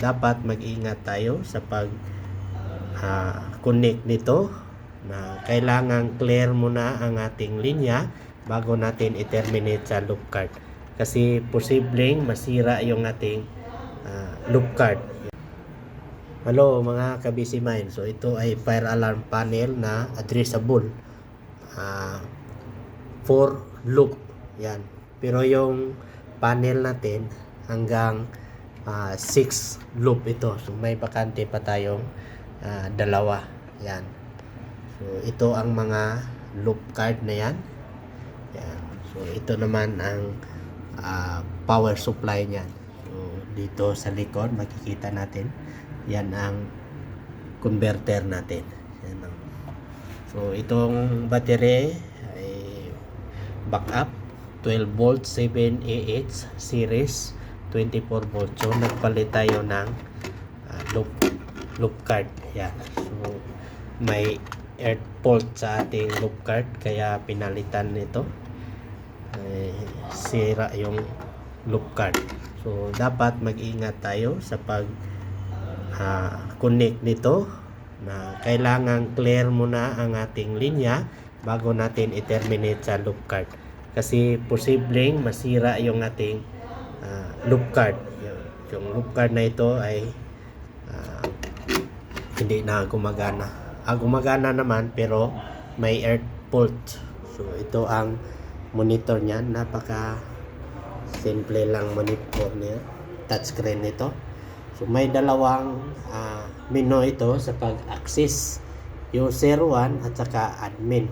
Dapat mag-ingat tayo sa pag connect nito, na kailangan clear muna ang ating linya bago natin i-terminate sa loop card, kasi posibleng masira yung ating loop card. Hello mga ka-busy mind, so ito ay fire alarm panel na addressable for loop yan, pero yung panel natin hanggang 6 loop ito, so may bakante pa tayong dalawa yan. So ito ang mga loop card na yan. So ito naman ang power supply niyan. So dito sa likod makikita natin yan ang converter natin. Yan ang. So itong battery ay backup 12 volt 7AH series 24 volt. So nagpalit tayo ng loop card. Yan. So may earth fault sa ating loop card kaya pinalitan nito. Sira yung loop card. So dapat mag-ingat tayo sa pag connect nito, na kailangan clear muna ang ating linya bago natin i-terminate sa loop card, kasi posibleng masira yung ating loop card. Yung loop card na ito ay hindi na gumagana. Gumagana naman pero may earth fault. So ito ang monitor niyan, napaka simple lang monitor niya, touchscreen nito. So may dalawang menu ito sa pag-access, user 1 at saka admin.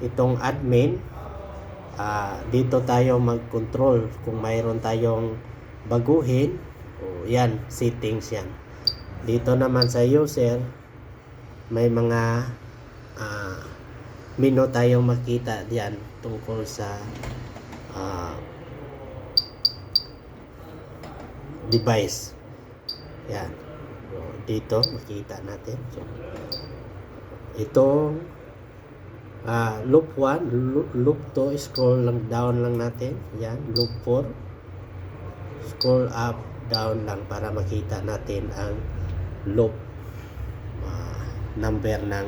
Itong admin, dito tayo mag-control kung mayroon tayong baguhin, yan, settings yan. Dito naman sa user, may mga menu tayong makita diyan tungkol sa device. Yan. So, dito makita natin. So, ito loop 1, loop 2, scroll lang down lang natin. Yan, loop 4. Scroll up, down lang para makita natin ang loop number ng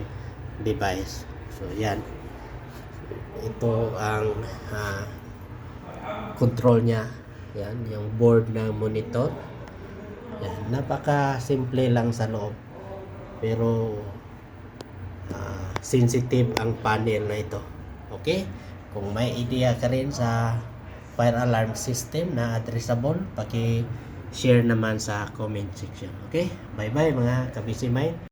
device. So yan. Ito ang control niya. Yan, yung board ng monitor. Yan, napaka simple lang sa loob. Pero sensitive ang panel na ito. Okay? Kung may idea ka rin sa fire alarm system na addressable, paki-share naman sa comment section. Okay? Bye-bye mga ka-busy mind.